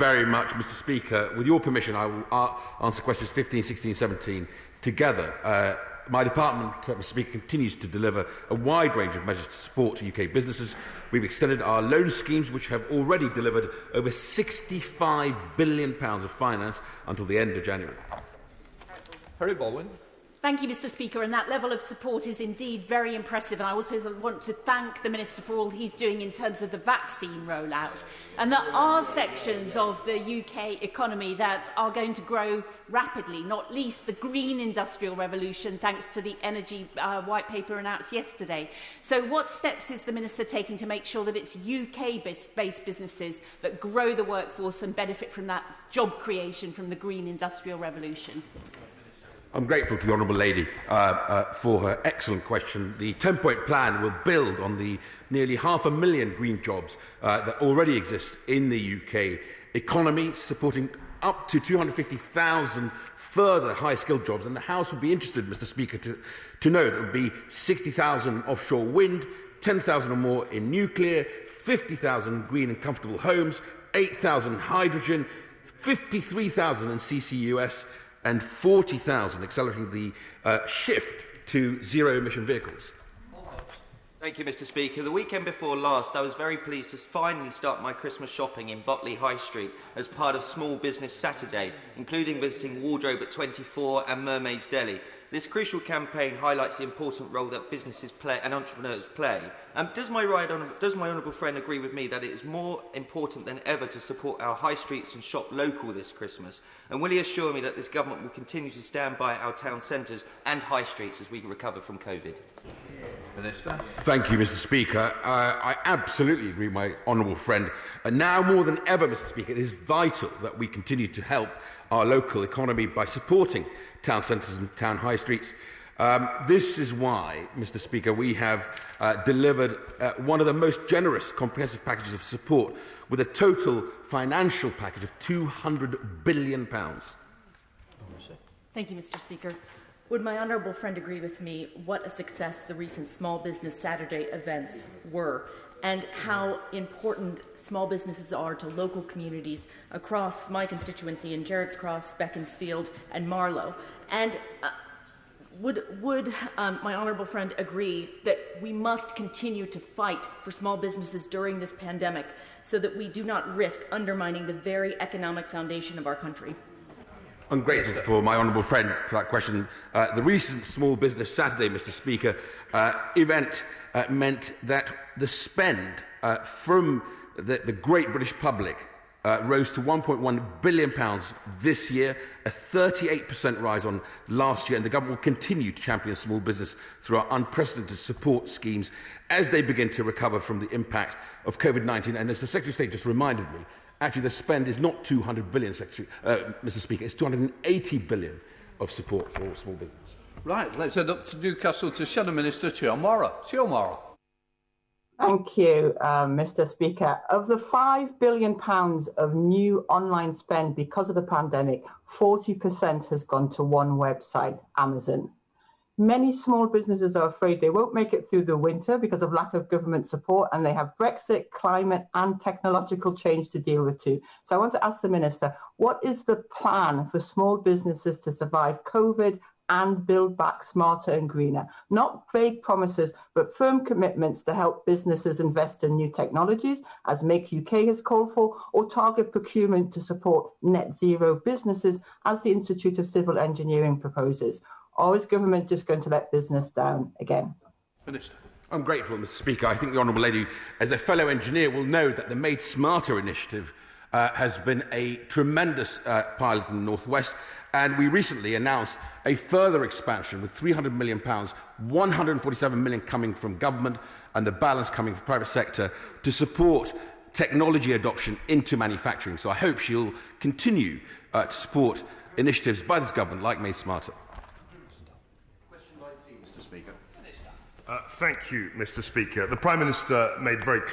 Very much, Mr. Speaker. With your permission, I will answer questions 15, 16, 17 together. My department, Mr. Speaker, continues to deliver a wide range of measures to support UK businesses. We've extended our loan schemes, which have already delivered over £65 billion of finance until the end of January. Harry Baldwin. Thank you, Mr. Speaker, and that level of support is indeed very impressive. And I also want to thank the Minister for all he's doing in terms of the vaccine rollout. And there are sections of the UK economy that are going to grow rapidly, not least the green industrial revolution, thanks to the energy white paper announced yesterday. So what steps is the Minister taking to make sure that it's UK-based businesses that grow the workforce and benefit from that job creation from the green industrial revolution? I'm grateful to the Honourable Lady for her excellent question. The 10-point plan will build on the nearly 500,000 green jobs that already exist in the UK economy, supporting up to 250,000 further high-skilled jobs. And the House would be interested, Mr. Speaker, to know that there would be 60,000 offshore wind, 10,000 or more in nuclear, 50,000 green and comfortable homes, 8,000 hydrogen, 53,000 in CCUS, and 40,000 accelerating the shift to zero-emission vehicles. Thank you, Mr. Speaker. The weekend before last, I was very pleased to finally start my Christmas shopping in Botley High Street as part of Small Business Saturday, including visiting Wardrobe at 24 and Mermaid's Deli. This crucial campaign highlights the important role that businesses play and entrepreneurs play. Does my honourable friend agree with me that it is more important than ever to support our high streets and shop local this Christmas? And will he assure me that this government will continue to stand by our town centres and high streets as we recover from COVID? Minister. Thank you, Mr. Speaker. I absolutely agree with my honourable friend. Now more than ever, Mr. Speaker, it is vital that we continue to help our local economy by supporting town centres and town high streets. This is why, Mr. Speaker, we have delivered one of the most generous comprehensive packages of support with a total financial package of £200 billion. Thank you, Mr. Speaker. Would my honourable friend agree with me what a success the recent Small Business Saturday events were, and how important small businesses are to local communities across my constituency in Gerrards Cross, Beaconsfield and Marlow? And would my honourable friend agree that we must continue to fight for small businesses during this pandemic so that we do not risk undermining the very economic foundation of our country? I'm grateful for my honourable friend for that question. The recent Small Business Saturday, Mr. Speaker, event meant that the spend from the great British public rose to £1.1 billion this year, a 38% rise on last year, and the government will continue to champion small business through our unprecedented support schemes as they begin to recover from the impact of COVID-19. And as the Secretary of State just reminded me, actually, the spend is not £200 billion, Mr. Speaker. It's £280 billion of support for small business. Right, let's head up to Newcastle to Shadow Minister Chiomara. Chiomara. Thank you, Mr. Speaker. Of the £5 billion of new online spend because of the pandemic, 40% has gone to one website, Amazon. Many small businesses are afraid they won't make it through the winter because of lack of government support, and they have Brexit, climate and technological change to deal with too. So I want to ask the Minister, what is the plan for small businesses to survive COVID and build back smarter and greener? Not vague promises, but firm commitments to help businesses invest in new technologies, as Make UK has called for, or target procurement to support net zero businesses, as the Institute of Civil Engineering proposes. Or is government just going to let business down again? Minister. I'm grateful, Mr. Speaker. I think the Honourable Lady, as a fellow engineer, will know that the Made Smarter initiative has been a tremendous pilot in the North West, and we recently announced a further expansion with £300 million, £147 million coming from government and the balance coming from the private sector to support technology adoption into manufacturing. So I hope she'll continue to support initiatives by this government like Made Smarter. Mr. Speaker. Thank you, Mr. Speaker. The Prime Minister made very clear